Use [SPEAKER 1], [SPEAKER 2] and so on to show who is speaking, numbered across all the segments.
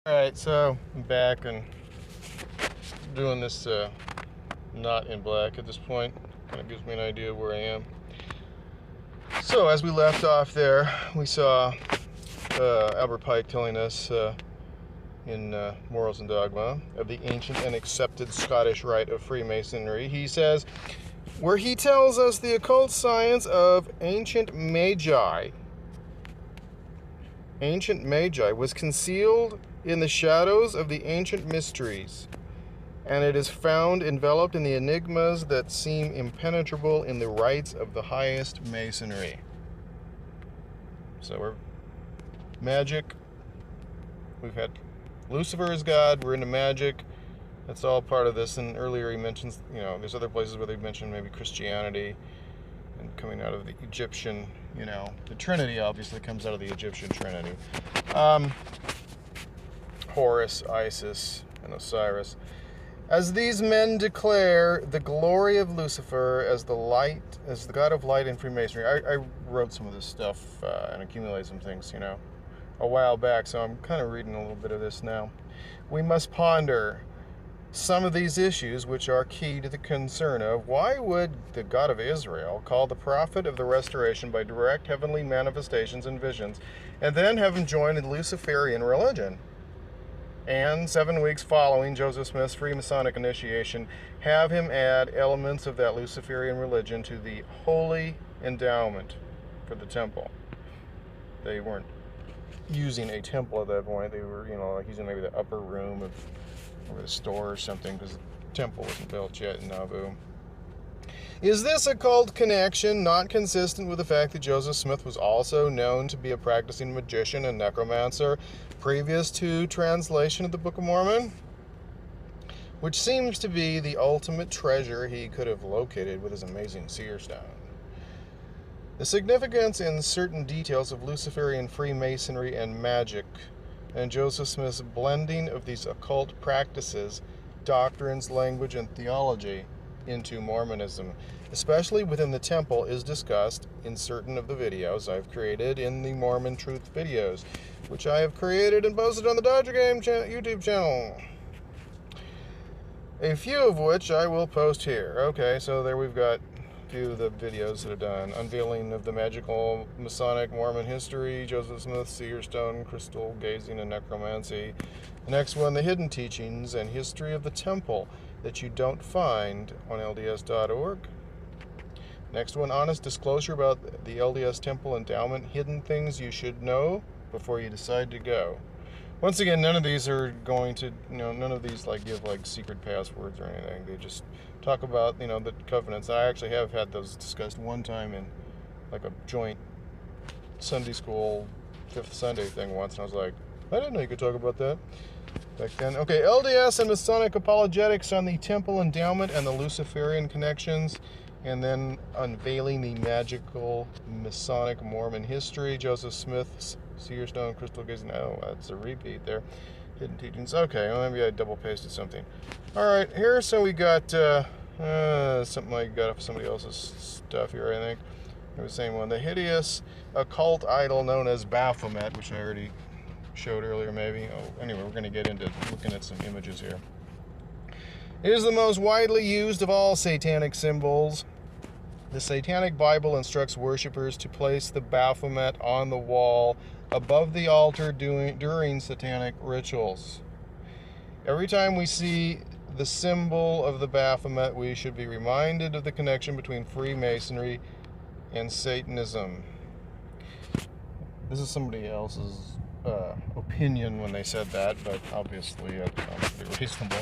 [SPEAKER 1] Alright, so I'm back and doing this not in black at this point. Kind of gives me an idea of where I am. So as we left off there, we saw Albert Pike telling us in Morals and Dogma of the ancient and accepted Scottish rite of Freemasonry. He says, where he tells us the occult science of ancient Magi. Ancient Magi was concealed in the shadows of the ancient mysteries, and it is found enveloped in the enigmas that seem impenetrable in the rites of the highest Masonry. So we're magic. We've had Lucifer as God. We're into magic. That's all part of this. And earlier he mentions, there's other places where they mention maybe Christianity and coming out of the Egyptian, the Trinity obviously comes out of the Egyptian Trinity. Horus, Isis, and Osiris. As these men declare the glory of Lucifer as the god of light in Freemasonry. I wrote some of this stuff and accumulated some things, a while back, so I'm kind of reading a little bit of this now. We must ponder some of these issues which are key to the concern of why would the God of Israel call the prophet of the restoration by direct heavenly manifestations and visions, and then have him join in Luciferian religion? And 7 weeks following Joseph Smith's Freemasonic initiation, have him add elements of that Luciferian religion to the holy endowment for the temple. They weren't using a temple at that point. They were, like using maybe the upper room of the store or something, because the temple wasn't built yet in Nauvoo. Is this occult connection not consistent with the fact that Joseph Smith was also known to be a practicing magician and necromancer previous to translation of the Book of Mormon? Which seems to be the ultimate treasure he could have located with his amazing seer stone. The significance in certain details of Luciferian Freemasonry and magic, and Joseph Smith's blending of these occult practices, doctrines, language, and theology into Mormonism, especially within the temple, is discussed in certain of the videos I've created in the Mormon Truth videos, which I have created and posted on the Dodger Game YouTube channel. A few of which I will post here. Okay, so there we've got a few of the videos that are done. Unveiling of the magical Masonic Mormon history, Joseph Smith's seer stone, crystal gazing, and necromancy. The next one, the hidden teachings and history of the temple that you don't find on LDS.org. Next one, honest disclosure about the LDS temple endowment, hidden things you should know before you decide to go. Once again, none of these are going to, none of these give secret passwords or anything. They just talk about, the covenants. I actually have had those discussed one time in a joint Sunday school 5th Sunday thing once, and I was like, I didn't know you could talk about that back then. Okay, LDS and Masonic apologetics on the temple endowment and the Luciferian connections, and then unveiling the magical Masonic Mormon history, Joseph Smith's seer stone, crystal gazing. Oh, that's a repeat there. Hidden teachings. Okay, well, maybe I double pasted something. All right, here, so we got something I got off somebody else's stuff here, I think. It was the same one. The hideous occult idol known as Baphomet, which I already showed earlier, maybe. Oh, anyway, we're going to get into looking at some images here. It is the most widely used of all satanic symbols. The Satanic Bible instructs worshippers to place the Baphomet on the wall above the altar during satanic rituals. Every time we see the symbol of the Baphomet, we should be reminded of the connection between Freemasonry and Satanism. This is somebody else's opinion when they said that, but obviously it's pretty reasonable.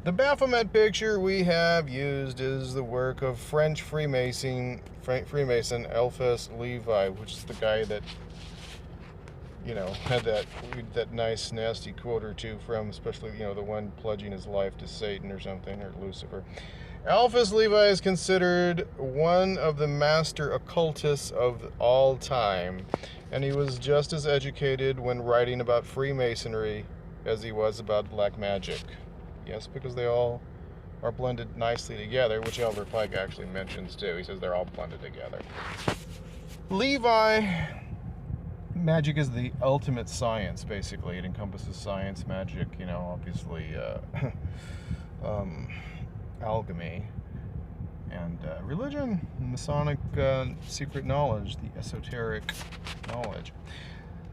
[SPEAKER 1] The Baphomet picture we have used is the work of French Freemason Eliphas Levi, which is the guy that, had that nice, nasty quote or two from, especially, the one pledging his life to Satan or something, or Lucifer. Eliphas Levi is considered one of the master occultists of all time, and he was just as educated when writing about Freemasonry as he was about black magic. Yes, because they all are blended nicely together, which Albert Pike actually mentions too. He says they're all blended together. Levi magic is the ultimate science, basically. It encompasses science, magic, you know, obviously alchemy, and religion, Masonic secret knowledge, the esoteric knowledge.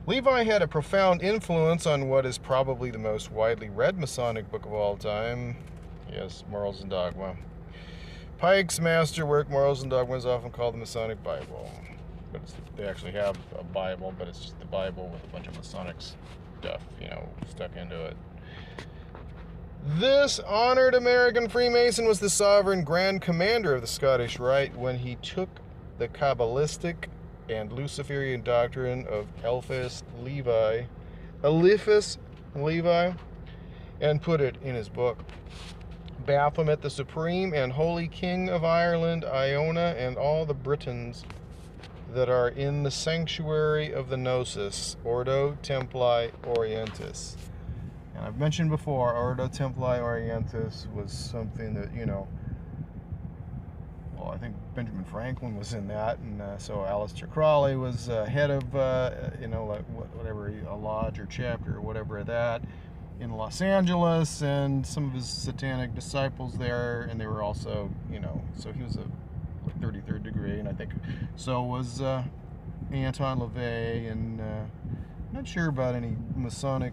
[SPEAKER 1] Levi had a profound influence on what is probably the most widely read Masonic book of all time. Yes, Morals and Dogma. Pike's masterwork, Morals and Dogma, is often called the Masonic Bible. But they actually have a Bible, but it's just the Bible with a bunch of Masonic stuff, you know, stuck into it. This honored American Freemason was the sovereign Grand Commander of the Scottish Rite when he took the Kabbalistic and Luciferian doctrine of Eliphas Levi, and put it in his book. Baphomet, the Supreme and Holy King of Ireland, Iona, and all the Britons that are in the sanctuary of the Gnosis, Ordo Templi Orientis. And I've mentioned before, Ordo Templi Orientis was something that, you know, well, I think Benjamin Franklin was in that, and so Aleister Crowley was head of, you know, like whatever, a lodge or chapter or whatever of that in Los Angeles, and some of his satanic disciples there, and they were also, you know, so he was a 33rd degree, and I think so was Anton LaVey, and not sure about any Masonic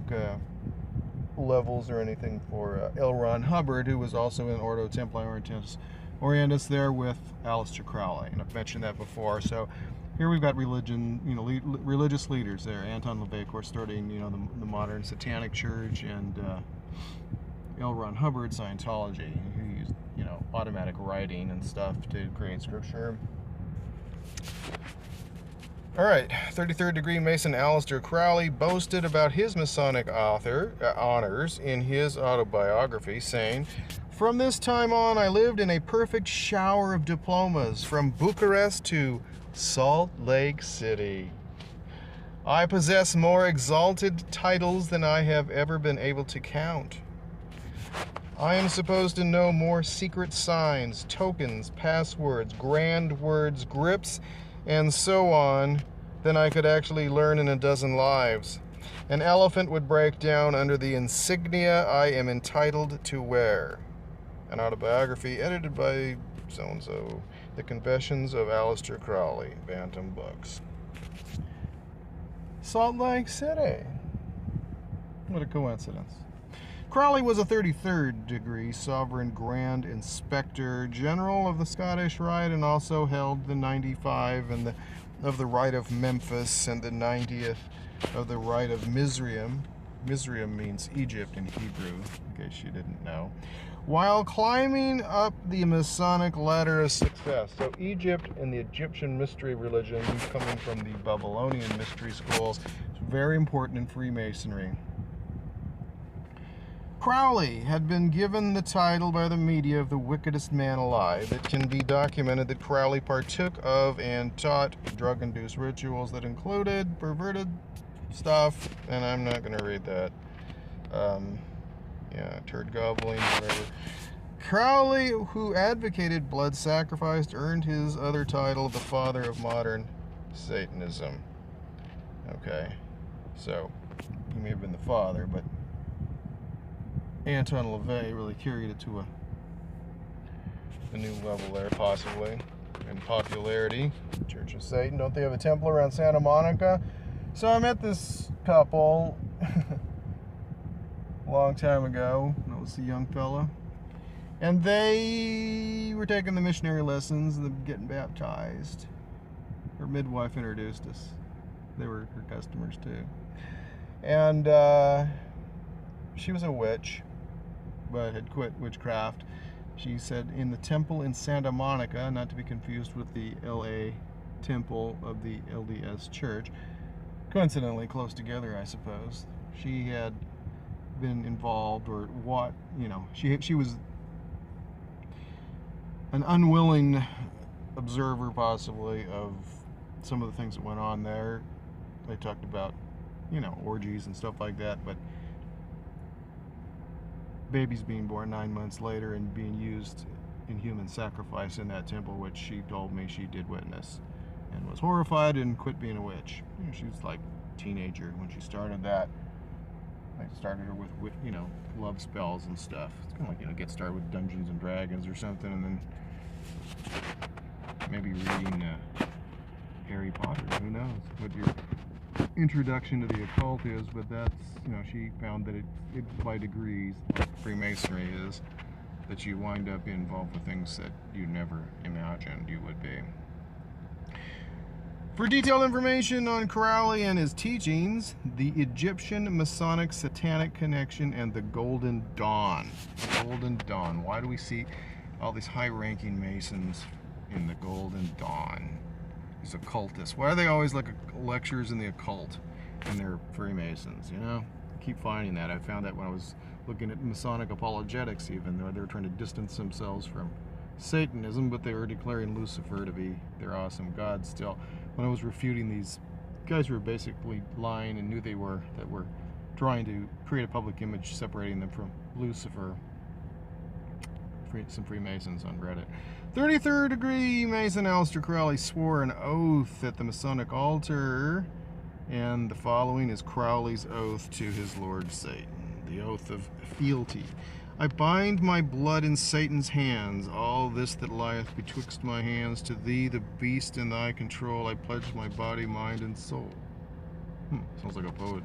[SPEAKER 1] levels or anything for L. Ron Hubbard, who was also in Ordo Templi Orientis there with Aleister Crowley, and I've mentioned that before. So here we've got religion, you know, religious leaders there. Anton LaVey, of course, starting, you know, the modern Satanic Church, and L. Ron Hubbard, Scientology, who used, you know, automatic writing and stuff to create scripture. All right, 33rd degree Mason Aleister Crowley boasted about his Masonic honors in his autobiography, saying, "From this time on, I lived in a perfect shower of diplomas, from Bucharest to Salt Lake City. I possess more exalted titles than I have ever been able to count. I am supposed to know more secret signs, tokens, passwords, grand words, grips, and so on than I could actually learn in a dozen lives. An elephant would break down under the insignia I am entitled to wear." An autobiography edited by so-and-so. The Confessions of Aleister Crowley, Bantam Books. Salt Lake City. What a coincidence. Crowley was a 33rd degree Sovereign Grand Inspector General of the Scottish Rite, and also held the 95 and of the Rite of Memphis and the 90th of the Rite of Mizraim. Mizraim means Egypt in Hebrew, in case you didn't know. While climbing up the Masonic ladder of success. So Egypt and the Egyptian mystery religion, coming from the Babylonian mystery schools, is very important in Freemasonry. Crowley had been given the title by the media of the wickedest man alive. It can be documented that Crowley partook of and taught drug-induced rituals that included perverted stuff, and I'm not going to read that. Turd gobbling, whatever. Crowley, who advocated blood sacrifice, earned his other title, the father of modern Satanism. Okay, so he may have been the father, but Anton LaVey really carried it to a new level there, possibly, in popularity. Church of Satan. Don't they have a temple around Santa Monica? So I met this couple a long time ago. I was a young fella. And they were taking the missionary lessons and getting baptized. Her midwife introduced us. They were her customers too. And she was a witch, but had quit witchcraft. She said in the temple in Santa Monica, not to be confused with the LA temple of the LDS Church, coincidentally close together, I suppose. She had been involved, or what, you know, she was an unwilling observer, possibly, of some of the things that went on there. They talked about, you know, orgies and stuff like that, but babies being born 9 months later and being used in human sacrifice in that temple, which she told me she did witness, and was horrified and quit being a witch. You know, she was like teenager when she started that. I started her with you know, love spells and stuff. It's kind of like, you know, get started with Dungeons and Dragons or something, and then maybe reading Harry Potter. Who knows what your introduction to the occult is? But that's, you know, she found that it's by degrees, like Freemasonry is, that you wind up involved with things that you never imagined you would be. For detailed information on Crowley and his teachings, the Egyptian Masonic Satanic Connection and the Golden Dawn. Golden Dawn. Why do we see all these high-ranking Masons in the Golden Dawn? These occultists. Why are they always like lectures in the occult? And they're Freemasons, you know? I keep finding that. I found that when I was looking at Masonic apologetics, even though they were trying to distance themselves from Satanism, but they were declaring Lucifer to be their awesome god still. When I was refuting these guys who were basically lying and knew that were trying to create a public image separating them from Lucifer. Some Freemasons on Reddit. 33rd degree Mason Aleister Crowley swore an oath at the Masonic altar, and the following is Crowley's oath to his Lord Satan. The oath of fealty. I bind my blood in Satan's hands, all this that lieth betwixt my hands, to thee, the beast in thy control, I pledge my body, mind, and soul. Sounds like a poet.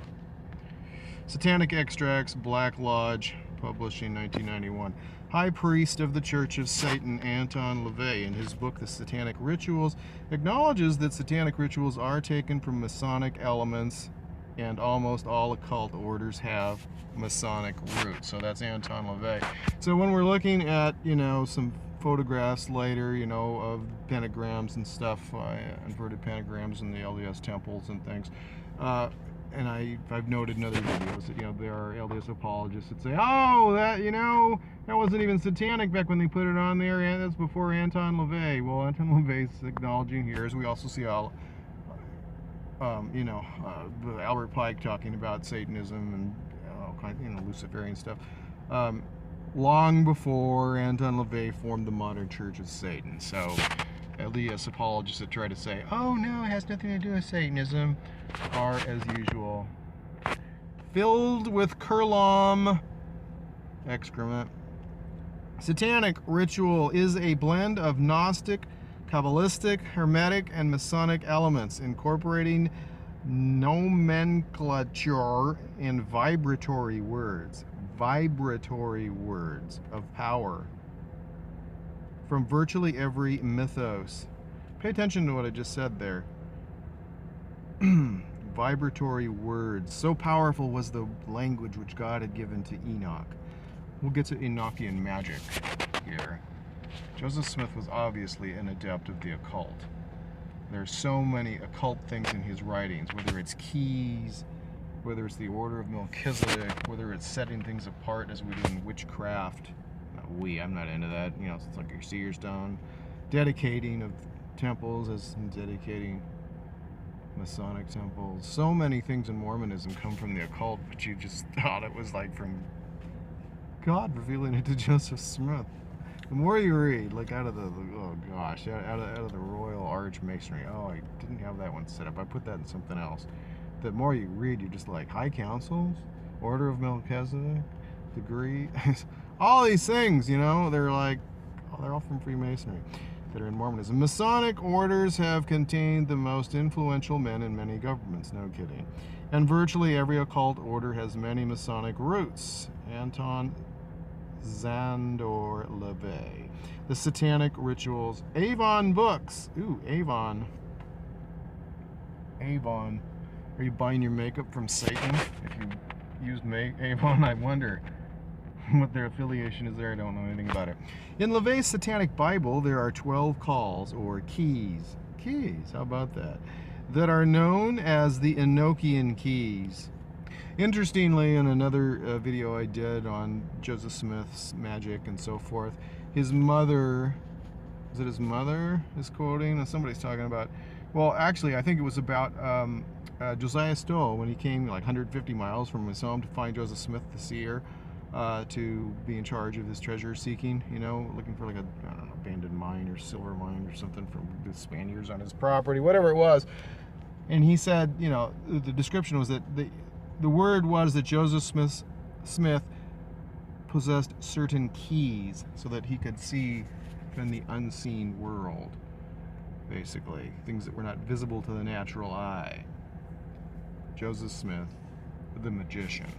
[SPEAKER 1] Satanic Extracts, Black Lodge, publishing 1991. High Priest of the Church of Satan, Anton LaVey, in his book, The Satanic Rituals, acknowledges that satanic rituals are taken from Masonic elements, and almost all occult orders have Masonic roots. So that's Anton LaVey. So when we're looking at, you know, some photographs later, you know, of pentagrams and stuff, inverted pentagrams in the LDS temples and things, and I've noted in other videos that, you know, there are LDS apologists that say, oh, that, you know, that wasn't even satanic back when they put it on there, and that's before Anton LaVey. Well, Anton LaVey's acknowledging here, as we also see all, you know, Albert Pike talking about Satanism and all kinds, you know, Luciferian stuff, long before Anton LaVey formed the modern Church of Satan. So LDS apologists that try to say, oh no, it has nothing to do with Satanism, are, as usual, filled with curlum excrement. Satanic ritual is a blend of Gnostic, Kabbalistic, Hermetic, and Masonic elements, incorporating nomenclature and vibratory words of power from virtually every mythos. Pay attention to what I just said there. Vibratory words. So powerful was the language which God had given to Enoch. We'll get to Enochian magic here. Joseph Smith was obviously an adept of the occult. There's so many occult things in his writings, whether it's keys, whether it's the Order of Melchizedek, whether it's setting things apart as we do in witchcraft. I'm not into that. You know, it's like your seer stone, dedicating of temples as dedicating Masonic temples. So many things in Mormonism come from the occult, but you just thought it was like from God revealing it to Joseph Smith. The more you read, like out of the oh gosh, out of the Royal Arch Masonry. Oh, I didn't have that one set up. I put that in something else. The more you read, you're just like High Councils, Order of Melchizedek, degree, all these things. You know, they're like, oh, they're all from Freemasonry that are in Mormonism. Masonic orders have contained the most influential men in many governments. No kidding. And virtually every occult order has many Masonic roots. Anton Szandor LaVey. The Satanic Rituals. Avon Books. Ooh, Avon. Avon. Are you buying your makeup from Satan? If you used Avon, I wonder what their affiliation is there. I don't know anything about it. In LaVey's Satanic Bible, there are 12 calls, or keys. Keys, how about that? That are known as the Enochian keys. Interestingly, in another video I did on Joseph Smith's magic and so forth, his mother, is it his mother is quoting? And somebody's talking about, well, actually, I think it was about Josiah Stowe when he came like 150 miles from his home to find Joseph Smith, the seer, to be in charge of this treasure seeking, you know, looking for like a, I don't know, abandoned mine or silver mine or something from the Spaniards on his property, whatever it was. And he said, you know, the description was that the word was that Joseph Smith possessed certain keys so that he could see in the unseen world, basically. Things that were not visible to the natural eye. Joseph Smith, the magician.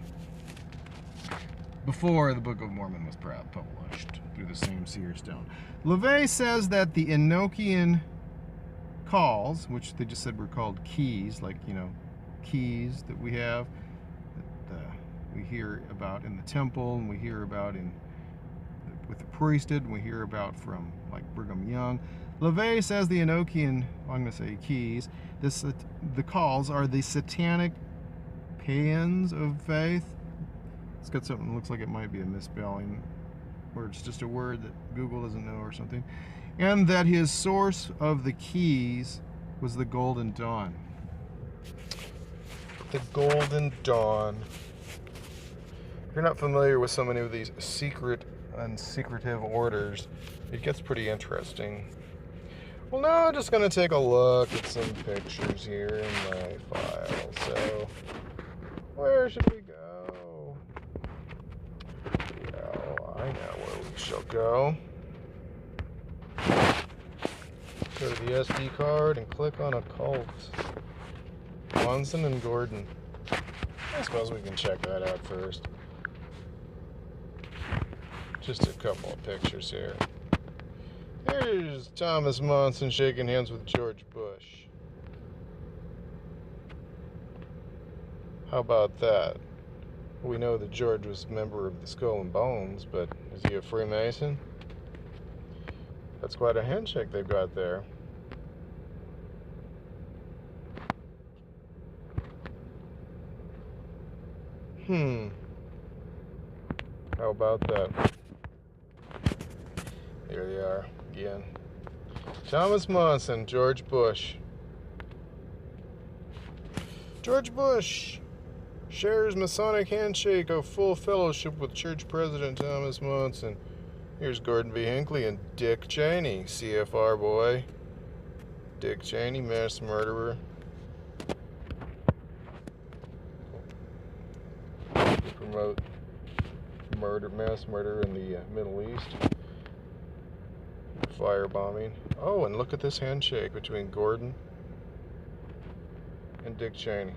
[SPEAKER 1] Before the Book of Mormon was published through the same seer stone. LaVey says that the Enochian calls, which they just said were called keys, like, you know, keys that we have, that we hear about in the temple, and we hear about with the priesthood, and we hear about from, like, Brigham Young. LaVey says the Enochian, I'm going to say keys, the calls are the satanic paeans of faith. It's got something that looks like it might be a misspelling, or it's just a word that Google doesn't know or something. And that his source of the keys was the Golden Dawn. The Golden Dawn. If you're not familiar with so many of these secret and secretive orders, it gets pretty interesting. Well, now I'm just going to take a look at some pictures here in my file. So, where should we go? I know where we shall go. Go to the SD card and click on Occult. Monson and Gordon. I suppose we can check that out first. Just a couple of pictures here. Here's Thomas Monson shaking hands with George Bush. How about that? We know that George was a member of the Skull and Bones, but is he a Freemason? That's quite a handshake they've got there. How about that? Here they are again. Thomas Monson, George Bush. George Bush shares Masonic handshake of full fellowship with Church President Thomas Monson. Here's Gordon B. Hinckley and Dick Cheney, CFR boy. Dick Cheney, mass murderer. To promote mass murder in the Middle East. Firebombing. Oh, and look at this handshake between Gordon and Dick Cheney.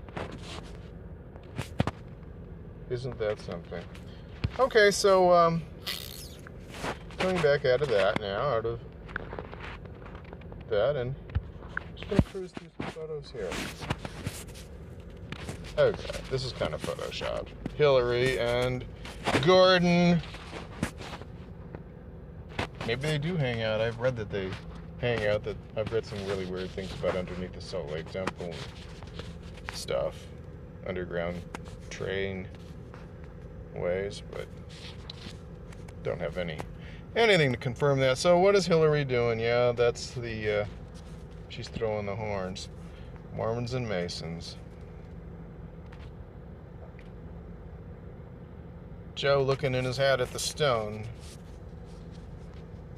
[SPEAKER 1] Isn't that something? Okay, so coming back out of that now, out of that, and just gonna cruise through some photos here. Okay, this is kind of photoshopped. Hillary and Gordon. Maybe they do hang out. I've read that they hang out. That I've read some really weird things about underneath the Salt Lake Temple and stuff, underground train ways, but don't have anything to confirm that. So what is Hillary doing? Yeah, that's the she's throwing the horns. Mormons and Masons. Joe looking in his hat at the stone.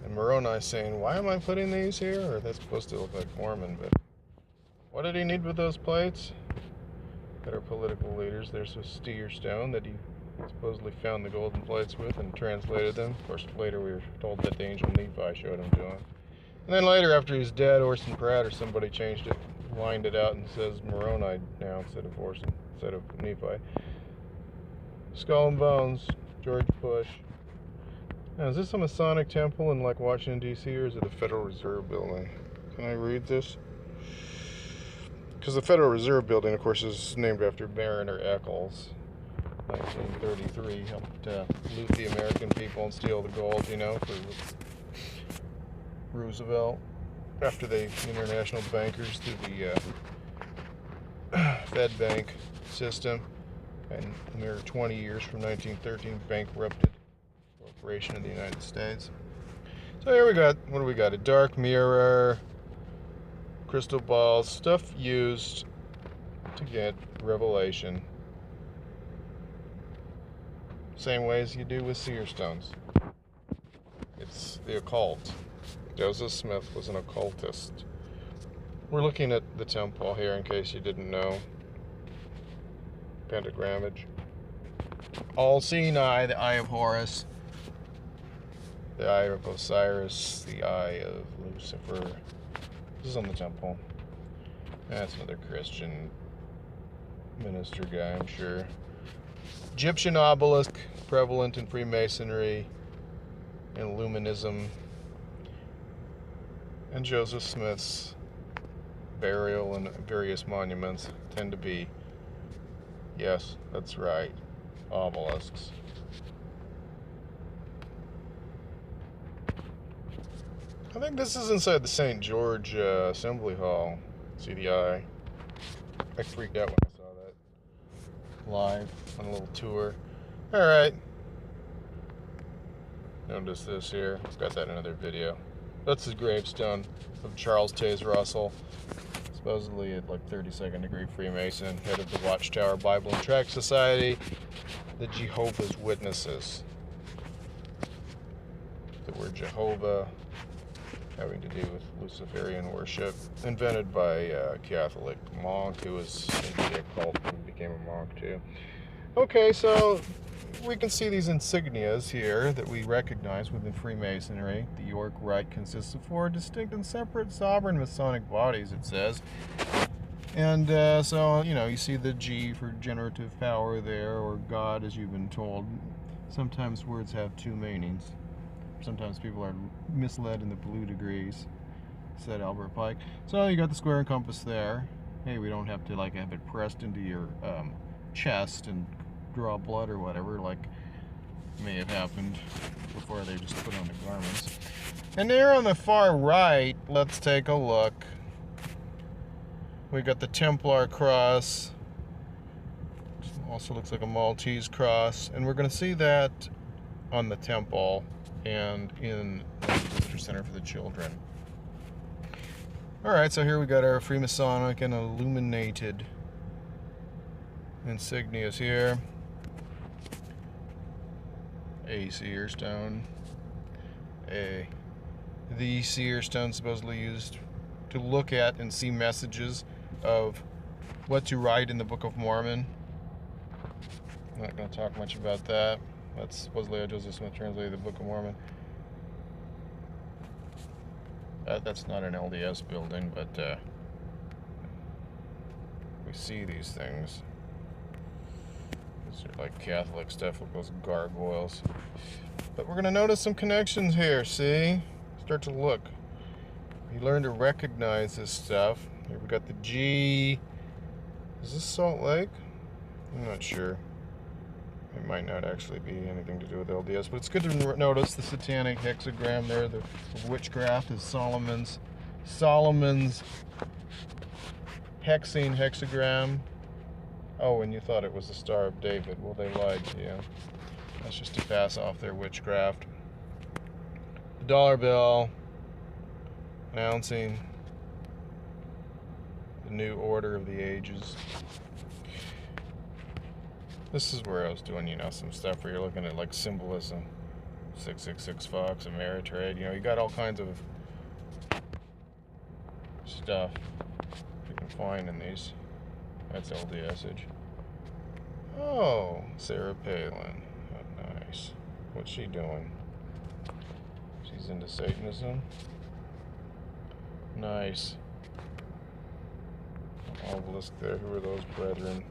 [SPEAKER 1] And Moroni saying, why am I putting these here? Or that's supposed to look like Mormon, but what did he need with those plates? That are political leaders. There's a steer stone that he supposedly found the golden plates with and translated them. Of course, later we were told that the angel Nephi showed him to him. And then later, after he's dead, Orson Pratt or somebody changed it, lined it out, and says Moroni now instead of Nephi. Skull and Bones, George Bush. Now, is this a Masonic temple in like Washington, D.C., or is it a Federal Reserve building? Can I read this? Because the Federal Reserve building, of course, is named after Mariner Eccles. 1933 helped loot the American people and steal the gold, you know, for Roosevelt. After the international bankers through the Fed Bank system, and a mere 20 years from 1913, bankrupted corporation in the United States. So here we got, what do we got? A dark mirror, crystal balls, stuff used to get revelation. Same way as you do with seer stones. It's the occult. Joseph Smith was an occultist. We're looking at the temple here, in case you didn't know. Pentagrammage. All-seeing eye, the eye of Horus, the eye of Osiris, the eye of Lucifer. This is on the temple. That's another Christian minister guy, I'm sure. Egyptian obelisk, prevalent in Freemasonry and Luminism. And Joseph Smith's burial and various monuments tend to be, yes, that's right, obelisks. I think this is inside the St. George Assembly Hall. See the eye? I freaked out when I saw that live on a little tour. Alright. Notice this here. Got that in another video. That's his gravestone of Charles Taze Russell. Supposedly at like 32nd degree Freemason, head of the Watchtower Bible and Tract Society, the Jehovah's Witnesses. The word Jehovah having to do with Luciferian worship, invented by a Catholic monk who was into the occult and became a monk too. Okay, so we can see these insignias here that we recognize within Freemasonry. The York Rite consists of 4 distinct and separate sovereign Masonic bodies, it says. And so, you know, you see the G for generative power there, or God, as you've been told. Sometimes words have 2 meanings. Sometimes people are misled in the blue degrees, said Albert Pike. So you got the square and compass there. Hey, we don't have to like have it pressed into your chest and draw blood or whatever, like may have happened before they just put on the garments. And there on the far right, let's take a look. We got the Templar cross. Also looks like a Maltese cross, and we're going to see that on the temple and in the Visitor Center for the Children. Alright, so here we got our Freemasonic and illuminated insignias here. A seer stone. The seer stone supposedly used to look at and see messages of what to write in the Book of Mormon. I'm not going to talk much about that. That's supposedly how Joseph Smith translated the Book of Mormon. That's not an LDS building, but we see these things. These are like Catholic stuff with those gargoyles. But we're going to notice some connections here, see? Start to look. You learn to recognize this stuff. Here we got the G. Is this Salt Lake? I'm not sure. It might not actually be anything to do with LDS, but it's good to notice the satanic hexagram there. The witchcraft is Solomon's hexing hexagram. Oh, and you thought it was the Star of David. Well, they lied to you. That's just to pass off their witchcraft. The dollar bill announcing the new order of the ages. This is where I was doing, you know, some stuff where you're looking at like symbolism. 666 Fox, Ameritrade. You know, you got all kinds of stuff you can find in these. That's LDSage. Oh, Sarah Palin. Oh, nice. What's she doing? She's into Satanism. Nice. Obelisk there. Who are those brethren?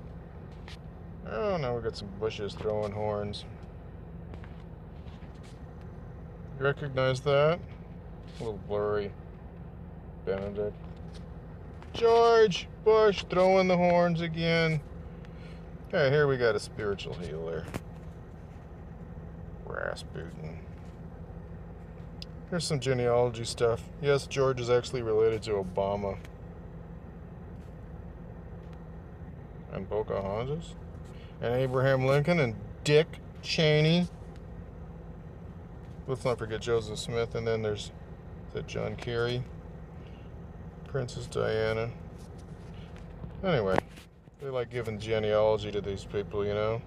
[SPEAKER 1] Oh, now we got some bushes throwing horns. You recognize that? A little blurry. Benedict. George Bush throwing the horns again. Okay, here we got a spiritual healer. Rasputin. Here's some genealogy stuff. Yes, George is actually related to Obama. And Pocahontas. And Abraham Lincoln and Dick Cheney. Let's not forget Joseph Smith. And then there's John Kerry. Princess Diana. Anyway, they like giving genealogy to these people, you know.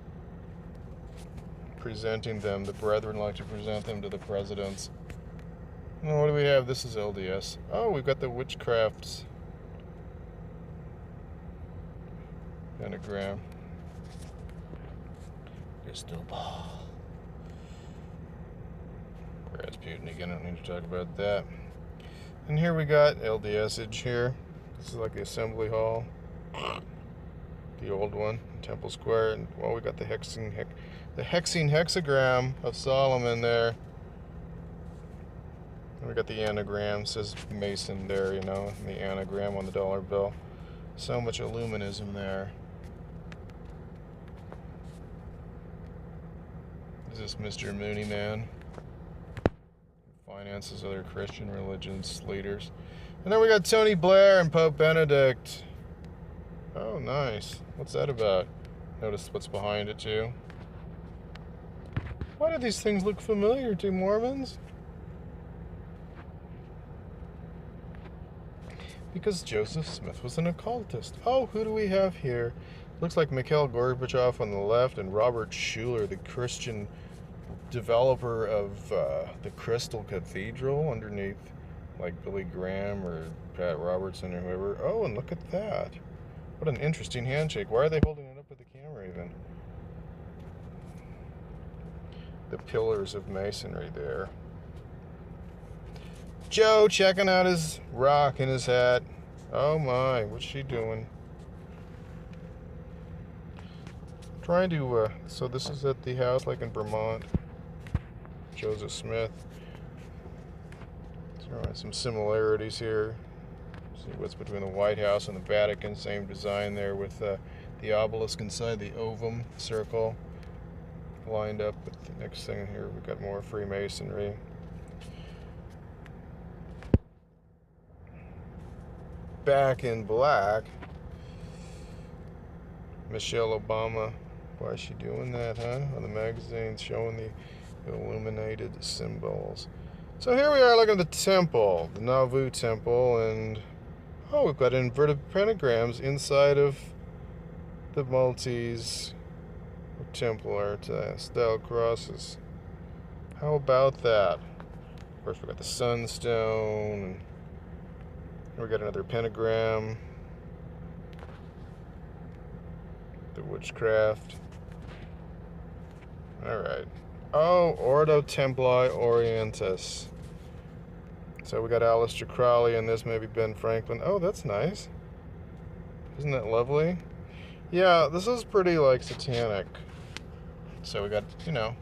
[SPEAKER 1] Presenting them. The brethren like to present them to the presidents. Well, what do we have? This is LDS. Oh, we've got the witchcrafts pentagram. Crystal ball. Rasputin again, I don't need to talk about that. And here we got LDSage here. This is like the assembly hall. The old one, Temple Square. And well, we got the hexing hexagram of Solomon there. And we got the anagram, says Mason there, you know, and the anagram on the dollar bill. So much illuminism there. Is this Mr. Mooney Man? Finances other Christian religions leaders. And then we got Tony Blair and Pope Benedict. Oh, nice. What's that about? Notice what's behind it, too. Why do these things look familiar to Mormons? Because Joseph Smith was an occultist. Oh, who do we have here? Looks like Mikhail Gorbachev on the left and Robert Schuller, the Christian developer of the Crystal Cathedral underneath, like Billy Graham or Pat Robertson or whoever. Oh, and look at that. What an interesting handshake. Why are they holding it up with the camera even? The pillars of Masonry there. Joe checking out his rock in his hat. Oh my, what's she doing? Trying to, so this is at the house like in Vermont. Joseph Smith. So some similarities here. See what's between the White House and the Vatican. Same design there with the obelisk inside the ovum circle. Lined up with the next thing here. We've got more Freemasonry. Back in black. Michelle Obama. Why is she doing that, huh? On the magazine showing the illuminated symbols. So here we are looking at the temple, the Nauvoo temple, and oh, we've got inverted pentagrams inside of the Maltese Templar style crosses. How about that? Of course, we got the sunstone, and we got another pentagram, the witchcraft. All right. Oh, Ordo Templi Orientis. So we got Aleister Crowley and this, maybe Ben Franklin. Oh, that's nice. Isn't that lovely? Yeah, this is pretty, like, satanic. So we got, you know.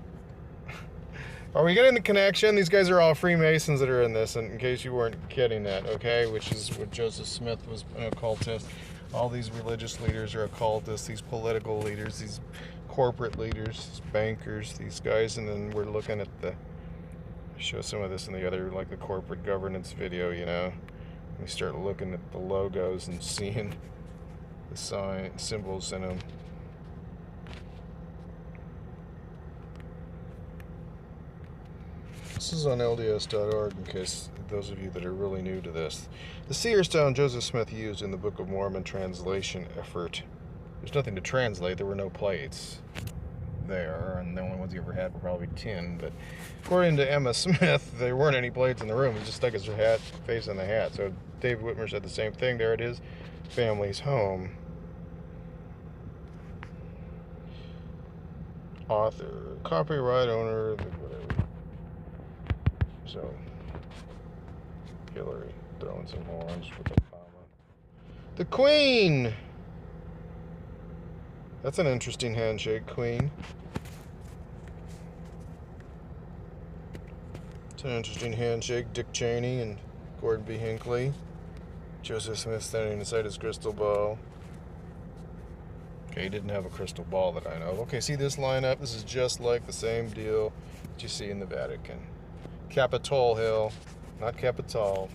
[SPEAKER 1] Are we getting the connection? These guys are all Freemasons that are in this, and in case you weren't getting that, okay? Which is what Joseph Smith was an occultist. All these religious leaders are occultists, these political leaders, these corporate leaders, these bankers, these guys, and then we're looking at the, show some of this in the other, like the corporate governance video, you know. We start looking at the logos and seeing the symbols in them. This is on LDS.org in case those of you that are really new to this. The seer stone Joseph Smith used in the Book of Mormon translation effort. There's nothing to translate. There were no plates there, and the only ones he ever had were probably tin. But according to Emma Smith, there weren't any plates in the room. He just stuck his face in the hat. So David Whitmer said the same thing. There it is, family's home. Author, copyright owner, whatever. So Hillary throwing some horns with Obama. The Queen. That's an interesting handshake, Queen. It's an interesting handshake. Dick Cheney and Gordon B. Hinckley. Joseph Smith standing inside his crystal ball. Okay, he didn't have a crystal ball that I know of. Okay, see this lineup? This is just like the same deal that you see in the Vatican. Capitol Hill, not Capitol.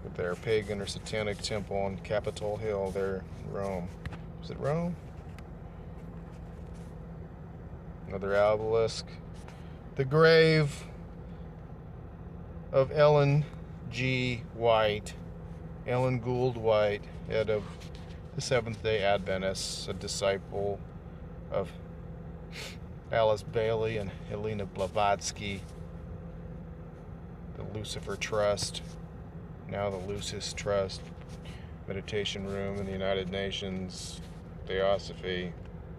[SPEAKER 1] But their pagan or satanic temple on Capitol Hill there in Rome. Is it Rome? Another obelisk. The grave of Ellen G. White. Ellen Gould White, head of the Seventh-day Adventists, a disciple of Alice Bailey and Helena Blavatsky. The Lucifer Trust, now the Lucis Trust. meditation room in the United Nations, Theosophy,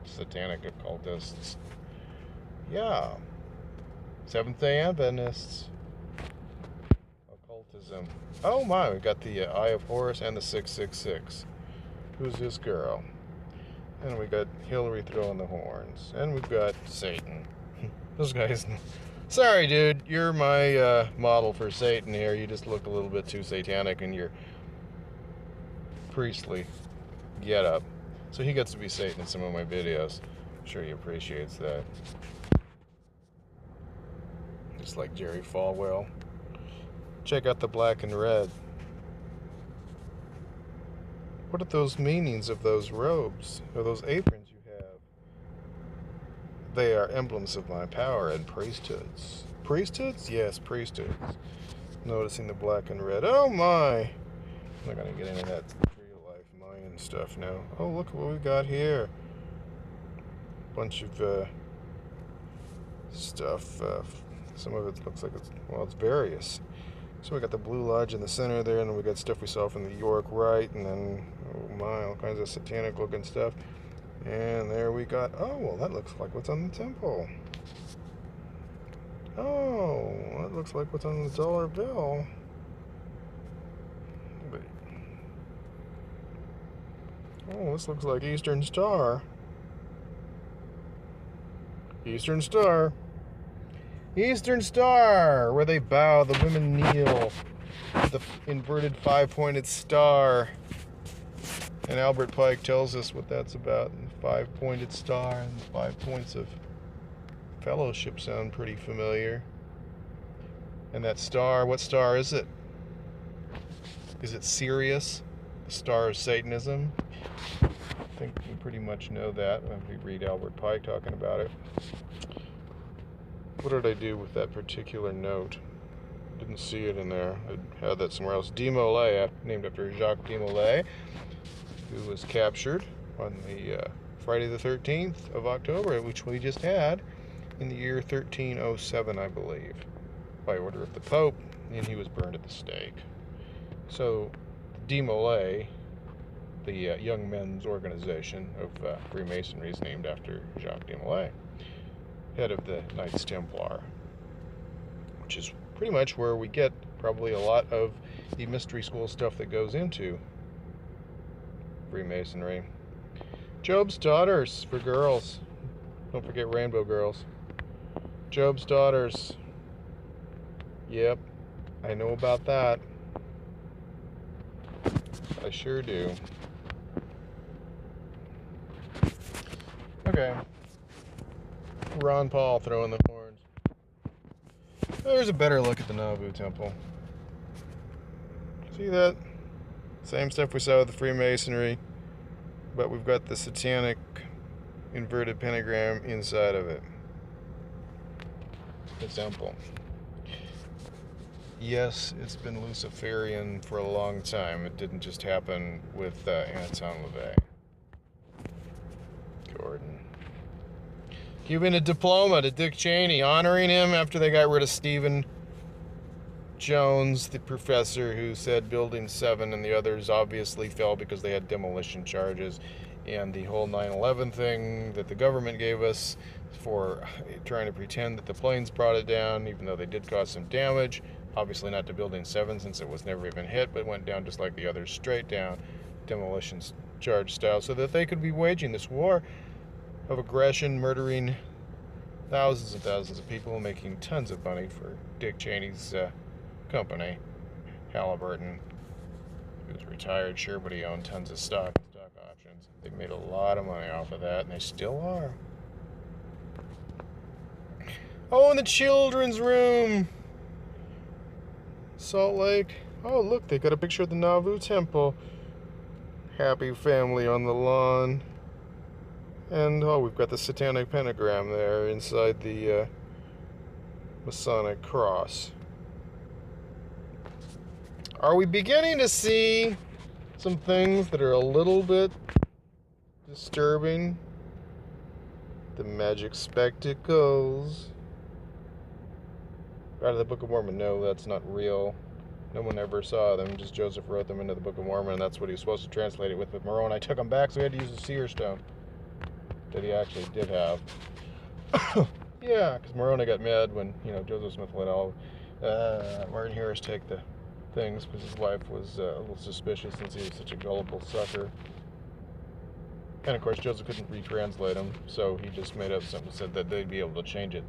[SPEAKER 1] satanic occultists. Yeah. Seventh-day Adventists. Occultism. Oh my, we got the Eye of Horus and the 666. Who's this girl? And we got Hillary throwing the horns. And we've got Satan. This guy's... Sorry, dude. You're my model for Satan here. You just look a little bit too satanic in your priestly getup. So he gets to be Satan in some of my videos. I'm sure he appreciates that. Just like Jerry Falwell. Check out the black and red. What are those meanings of those robes, or those aprons you have? They are emblems of my power and priesthoods. Priesthoods? Yes, priesthoods. Noticing the black and red. Oh my! I'm not going to get into that real-life Mayan stuff now. Oh, look at what we got here. Bunch of stuff. Some of it looks like it's various. So we got the Blue Lodge in the center there, and then we got stuff we saw from the York Rite, and then, oh my, all kinds of satanic looking stuff. And there we got, oh, well, that looks like what's on the temple. Oh, that looks like what's on the dollar bill. Oh, this looks like Eastern Star. Eastern Star. Eastern Star, where they bow, the women kneel, the inverted five-pointed star. And Albert Pike tells us what that's about. The five-pointed star and the 5 points of fellowship sound pretty familiar. And that star, what star is it? Is it Sirius, the star of Satanism? I think we pretty much know that when we read Albert Pike talking about it. What did I do with that particular note? Didn't see it in there. I had that somewhere else. De Molay, named after Jacques de Molay, who was captured on the Friday the 13th of October, which we just had, in the year 1307, I believe, by order of the Pope, and he was burned at the stake. So, De Molay, the young men's organization of Freemasonry, is named after Jacques de Molay, head of the Knights Templar, which is pretty much where we get probably a lot of the mystery school stuff that goes into Freemasonry. Job's Daughters for girls. Don't forget Rainbow Girls. Job's Daughters. Yep, I know about that. I sure do. Okay. Ron Paul throwing the horns. There's a better look at the Nauvoo Temple. See that? Same stuff we saw with the Freemasonry, but we've got the satanic inverted pentagram inside of it. The temple. Yes, it's been Luciferian for a long time. It didn't just happen with Anton LaVey. Gordon. Giving a diploma to Dick Cheney, honoring him after they got rid of Stephen Jones, the professor who said Building 7, and the others obviously fell because they had demolition charges. And the whole 9/11 thing that the government gave us for trying to pretend that the planes brought it down, even though they did cause some damage. Obviously not to Building 7 since it was never even hit, but went down just like the others, straight down, demolition charge style, so that they could be waging this war of aggression, murdering thousands and thousands of people, making tons of money for Dick Cheney's company, Halliburton. He was retired, sure, but he owned tons of stock options. They made a lot of money off of that, and they still are. Oh, in the children's room! Salt Lake. Oh, look, they got a picture of the Nauvoo Temple. Happy family on the lawn. And, oh, we've got the satanic pentagram there inside the Masonic cross. Are we beginning to see some things that are a little bit disturbing? The magic spectacles. Out of the Book of Mormon, no, that's not real. No one ever saw them, just Joseph wrote them into the Book of Mormon, and that's what he was supposed to translate it with. But Moroni took them back, so he had to use the seer stone that he actually did have. Yeah, because Moroni got mad when, Joseph Smith let all Martin Harris take the things, because his wife was a little suspicious since he was such a gullible sucker. And of course, Joseph couldn't retranslate them, so he just made up something, said that they'd be able to change it,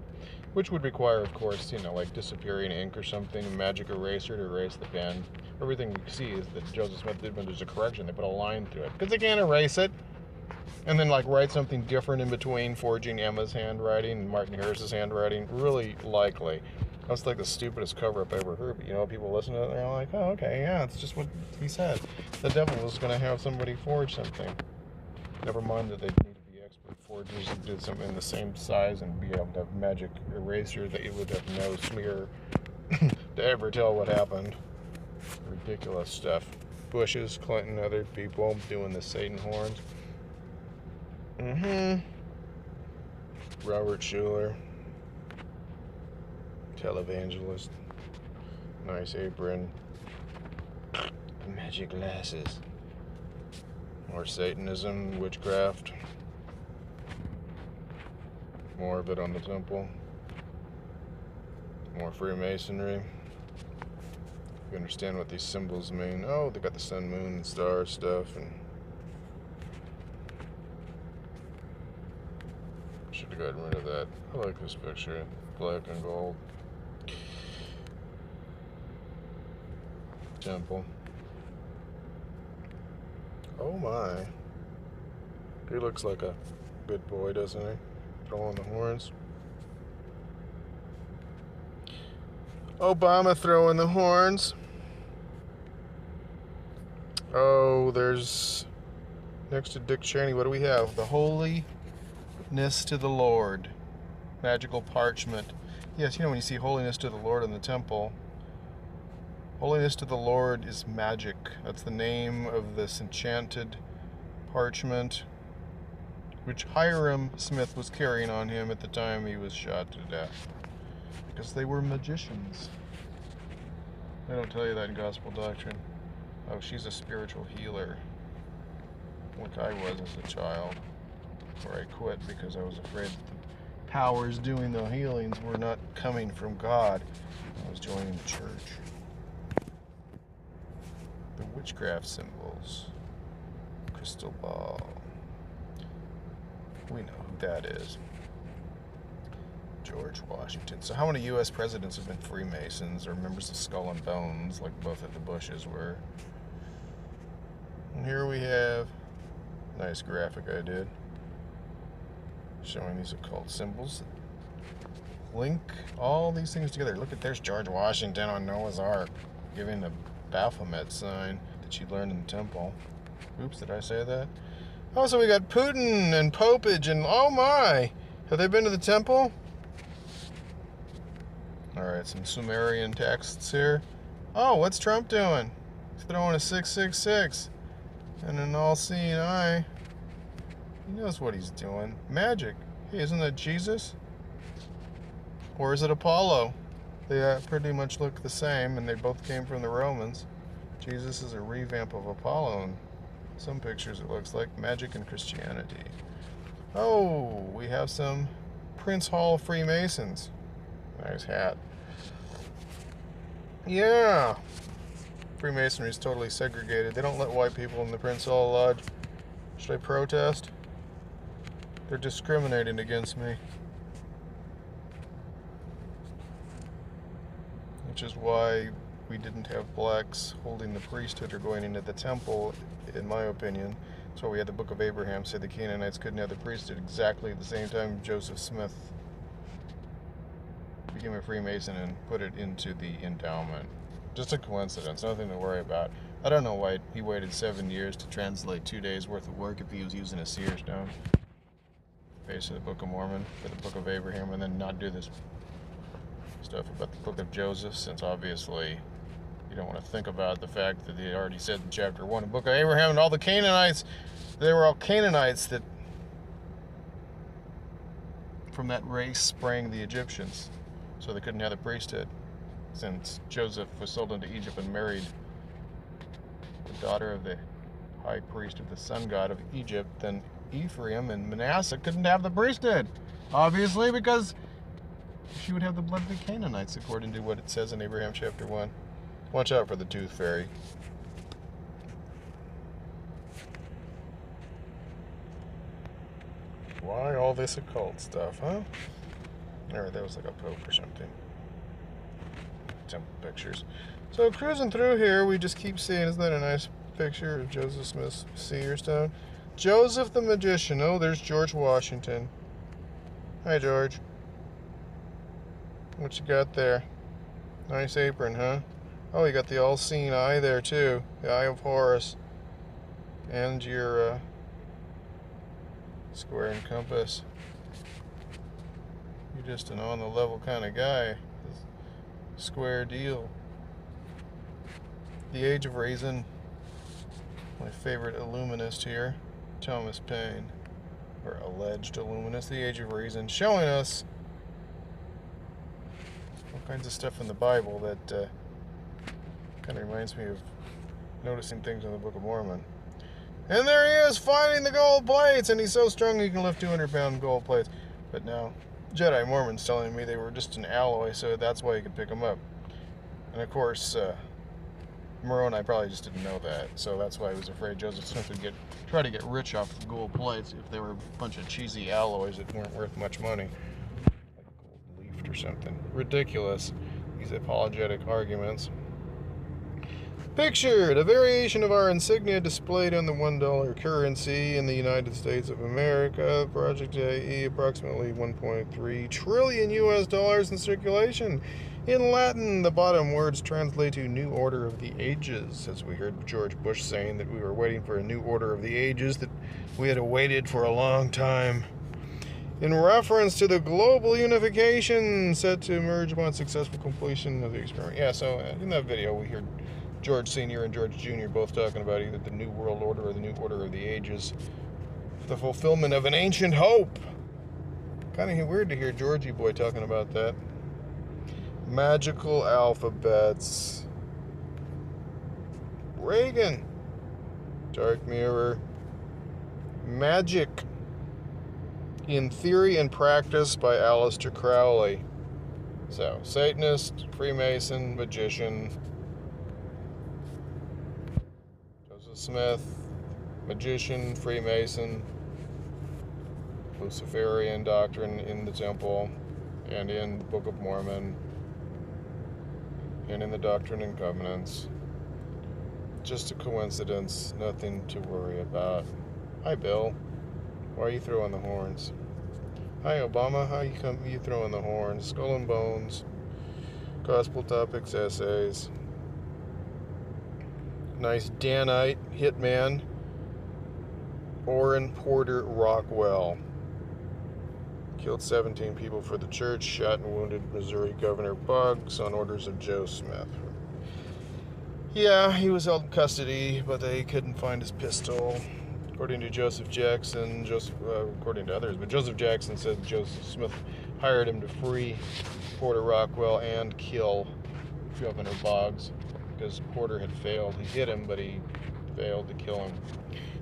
[SPEAKER 1] which would require, of course, like disappearing ink or something, a magic eraser to erase the pen. Everything you see is that Joseph Smith did when there's a correction, they put a line through it, because they can't erase it, and then write something different in between, forging Emma's handwriting and Martin Harris's handwriting. Really likely. That's like the stupidest cover-up I ever heard, but people listen to it and they're like, oh, okay, yeah, it's just what he said. The devil was going to have somebody forge something. Never mind that they need to be expert forgers and do something in the same size and be able to have magic eraser that you would have no smear to ever tell what happened. Ridiculous stuff. Bushes, Clinton, other people doing the Satan horns. Robert Schuller, televangelist, nice apron, magic glasses. More Satanism, witchcraft, more of it on the temple, more Freemasonry. You understand what these symbols mean. Oh, they got the sun, moon, and star stuff, and should have gotten rid of that. I like this picture, black and gold. Temple. Oh my. He looks like a good boy, doesn't he? Throwing the horns. Obama throwing the horns. Oh, there's next to Dick Cheney, what do we have? The holiness to the Lord. Magical parchment. Yes, when you see holiness to the Lord in the temple, holiness to the Lord is magic. That's the name of this enchanted parchment, which Hiram Smith was carrying on him at the time he was shot to death, because they were magicians. They don't tell you that in gospel doctrine. Oh, she's a spiritual healer, like I was as a child, where I quit because I was afraid that the powers doing the healings were not coming from God. I was joining the church. The witchcraft symbols. Crystal ball. We know who that is. George Washington. So how many U.S. presidents have been Freemasons or members of Skull and Bones, like both of the Bushes were? And here we have, nice graphic I did, showing these occult symbols. Link all these things together. Look at, there's George Washington on Noah's Ark, giving the Baphomet sign that she learned in the temple. Oops, did I say that? Oh, so we got Putin and Popage and, oh my! Have they been to the temple? Alright, some Sumerian texts here. Oh, what's Trump doing? He's throwing a 666 and an all-seeing eye. He knows what he's doing. Magic. Hey, isn't that Jesus? Or is it Apollo? They pretty much look the same, and they both came from the Romans. Jesus is a revamp of Apollo. In some pictures it looks like magic and Christianity. Oh, we have some Prince Hall Freemasons. Nice hat. Yeah. Freemasonry is totally segregated. They don't let white people in the Prince Hall Lodge. Should I protest? They're discriminating against me. Which is why we didn't have blacks holding the priesthood or going into the temple, in my opinion. That's why we had the Book of Abraham say the Canaanites couldn't have the priesthood exactly at the same time Joseph Smith became a Freemason and put it into the endowment. Just a coincidence, nothing to worry about. I don't know why he waited 7 years to translate 2 days worth of work if he was using a seer stone. Base of the Book of Mormon for the Book of Abraham, and then not do this stuff about the Book of Joseph, since obviously you don't want to think about the fact that they already said in chapter 1 of the Book of Abraham and all the Canaanites, they were all Canaanites that from that race sprang the Egyptians, so they couldn't have the priesthood. since Joseph was sold into Egypt and married the daughter of the high priest of the sun god of Egypt, then Ephraim and Manasseh couldn't have the priesthood. Obviously, because she would have the blood of the Canaanites, according to what it says in Abraham chapter 1. Watch out for the tooth fairy. Why all this occult stuff, huh? Or that was like a pope or something. Temple pictures. So cruising through here, we just keep seeing, isn't that a nice picture of Joseph Smith's seer stone? Joseph the magician. Oh, there's George Washington. Hi, George. What you got there? Nice apron, huh? Oh, you got the all-seeing eye there, too. The eye of Horus. And your square and compass. You're just an on-the-level kind of guy. Square deal. The Age of Reason. My favorite illuminist here, Thomas Paine, or alleged illuminist. The Age of Reason, showing us all kinds of stuff in the Bible that kind of reminds me of noticing things in the Book of Mormon. And there he is, finding the gold plates, and he's so strong he can lift 200-pound gold plates. But now, Jedi Mormons telling me they were just an alloy, so that's why he could pick them up. And of course, Moroni probably just didn't know that, so that's why he was afraid Joseph Smith would try to get rich off the gold plates if they were a bunch of cheesy alloys that weren't worth much money, like gold leafed or something. Ridiculous, these apologetic arguments. Pictured, a variation of our insignia displayed on the $1 currency in the United States of America. Project AE, approximately 1.3 trillion US dollars in circulation. In Latin, the bottom words translate to New Order of the Ages, as we heard George Bush saying that we were waiting for a new order of the ages that we had awaited for a long time. In reference to the global unification set to emerge upon successful completion of the experiment. Yeah, so in that video we heard George Sr. and George Jr. both talking about either the New World Order or the New Order of the Ages, the fulfillment of an ancient hope. Kind of weird to hear Georgie boy talking about that. Magical alphabets. Reagan. Dark Mirror. Magic in Theory and Practice by Aleister Crowley. So, Satanist, Freemason, Magician. Joseph Smith, Magician, Freemason, Luciferian doctrine in the Temple, and in the Book of Mormon, and in the Doctrine and Covenants. Just a coincidence, nothing to worry about. Hi, Bill. Why are you throwing the horns? Hi, Obama. How you throwing the horns? Skull and Bones, Gospel Topics Essays. Nice Danite, Hitman, Orrin Porter Rockwell. Killed 17 people for the church, shot and wounded Missouri Governor Buggs on orders of Joe Smith. Yeah, he was held in custody, but they couldn't find his pistol. According to Joseph Jackson, according to others, but Joseph Jackson said Joseph Smith hired him to free Porter Rockwell and kill Governor Boggs because Porter had failed. He hit him, but he failed to kill him.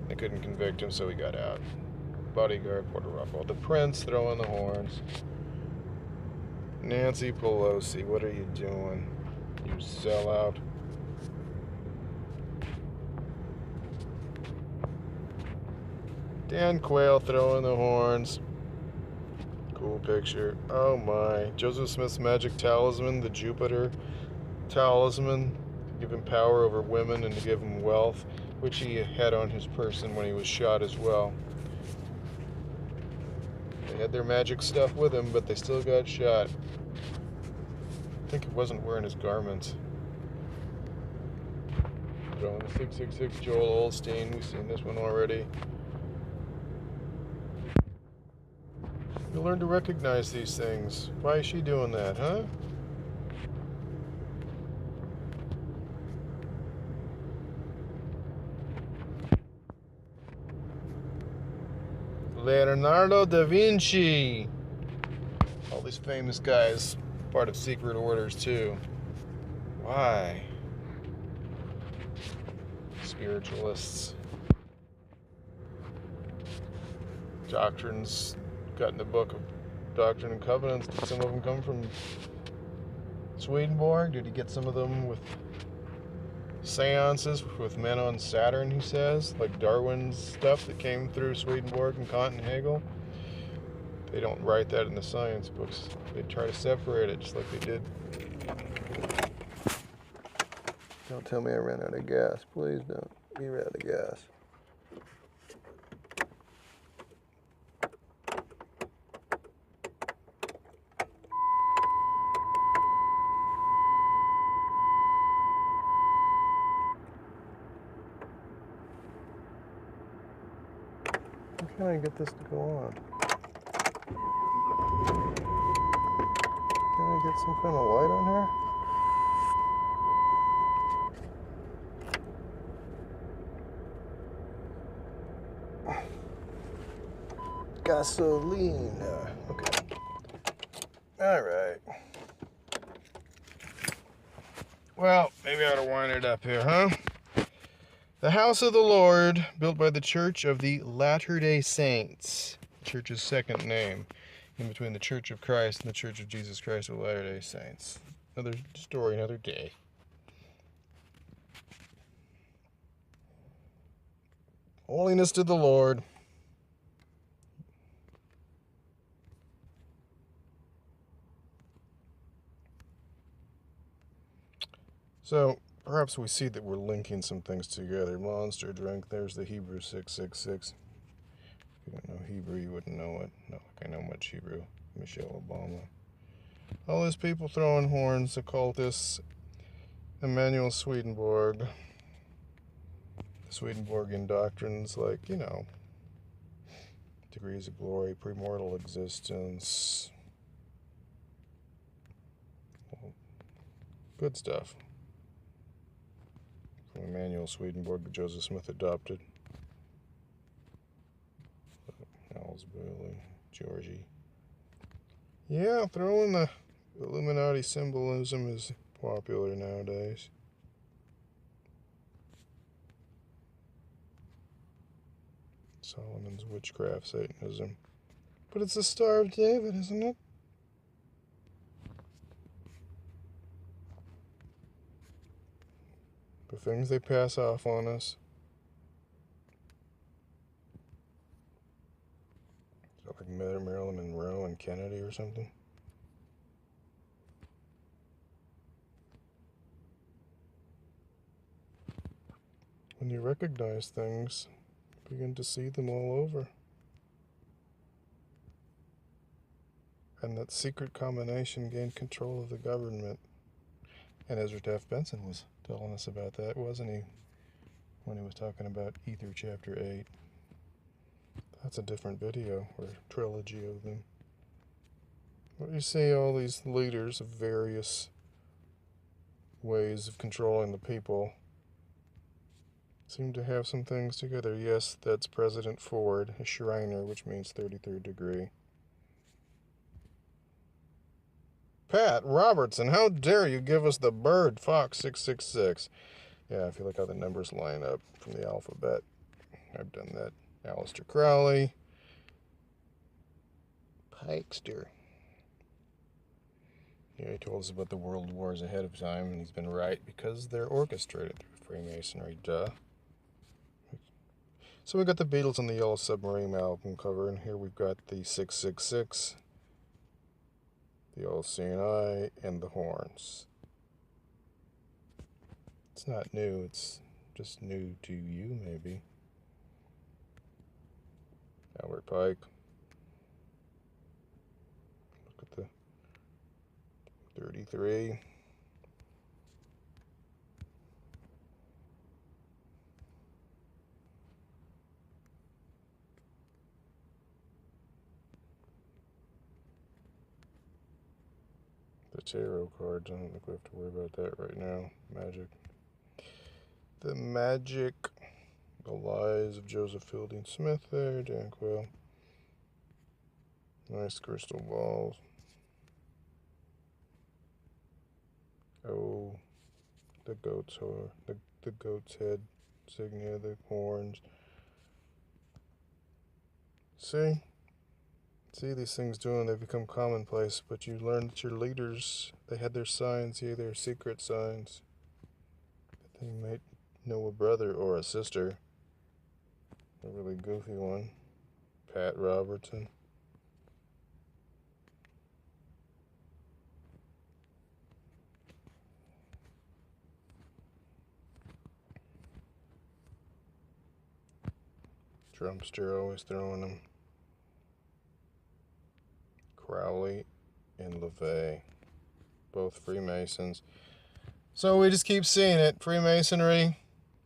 [SPEAKER 1] They couldn't convict him, so he got out. Bodyguard Porter Rockwell. The Prince throwing the horns. Nancy Pelosi, what are you doing? You sellout. Dan Quayle throwing the horns. Cool picture. Oh my. Joseph Smith's magic talisman, the Jupiter talisman, to give him power over women and to give him wealth, which he had on his person when he was shot as well. They had their magic stuff with him, but they still got shot. I think he wasn't wearing his garments. Throwing the 666 Joel Osteen. We've seen this one already. You learn to recognize these things. Why is she doing that, huh? Leonardo da Vinci. All these famous guys, part of secret orders too. Why? Spiritualists. Doctrines got in the book of Doctrine and Covenants. Did some of them come from Swedenborg? Did he get some of them with seances with men on Saturn, he says? Like Darwin's stuff that came through Swedenborg and Kant and Hegel? They don't write that in the science books. They try to separate it just like they did. Don't tell me I ran out of gas. Please don't. We ran out of gas. How can I get this to go on? Can I get some kind of light on here? Gasoline. Okay. All right. Well, maybe I ought to wind it up here, huh? The house of the Lord, built by the Church of the Latter-day Saints. The church's second name, in between the Church of Christ and the Church of Jesus Christ of Latter-day Saints. Another story, another day. Holiness to the Lord. So, perhaps we see that we're linking some things together. Monster drink, there's the Hebrew 666. If you don't know Hebrew, you wouldn't know it. Not like I know much Hebrew. Michelle Obama. All these people throwing horns, occultists, Emanuel Swedenborg. The Swedenborgian doctrines like, degrees of glory, premortal existence. Well, good stuff. From Emanuel Swedenborg that Joseph Smith adopted. Alice Bailey, Georgie. Yeah, throwing the Illuminati symbolism is popular nowadays. Solomon's witchcraft, Satanism. But it's the Star of David, isn't it? The things they pass off on us. Is that like Marilyn Monroe and Kennedy or something? When you recognize things, you begin to see them all over. And that secret combination gained control of the government. And Ezra Taft Benson was telling us about that, wasn't he? When he was talking about Ether Chapter 8. That's a different video, or trilogy of them. But you see all these leaders of various ways of controlling the people seem to have some things together. Yes, that's President Ford, a Shriner, which means 33rd degree. Pat Robertson, how dare you give us the bird, Fox 666. Yeah, I feel like how the numbers line up from the alphabet. I've done that. Aleister Crowley. Pikester. Yeah, he told us about the world wars ahead of time, and he's been right because they're orchestrated through Freemasonry, duh. So we got the Beatles on the Yellow Submarine album cover, and here we've got the 666, the old CNI, and the horns. It's not new, it's just new to you, maybe. Albert Pike. Look at the 33. The tarot cards, I don't think we have to worry about that right now. Magic. The Magic. The Lies of Joseph Fielding Smith there. Dan Quayle. Nice crystal balls. Oh, the goat's horn, the goat's head insignia, the horns. See, these things they become commonplace. But you learn that your leaders, they had their signs here, their secret signs. That they might know a brother or a sister. A really goofy one, Pat Robertson. Trumpster always throwing them. Crowley and LaVey, both Freemasons. So we just keep seeing it. Freemasonry,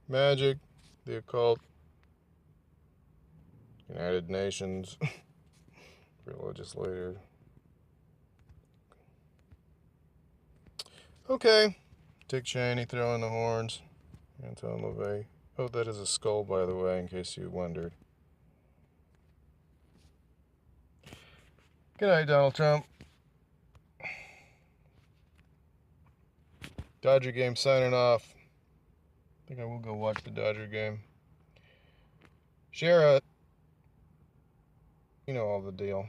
[SPEAKER 1] magic, the occult, United Nations, religious leader. Okay. Dick Cheney throwing the horns. Anton LaVey. Oh, that is a skull, by the way, in case you wondered. Good night, Donald Trump. Dodger game signing off. I think I will go watch the Dodger game. Share it. You know all the deal.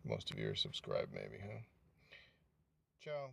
[SPEAKER 1] Most of you are subscribed, maybe, huh? Ciao.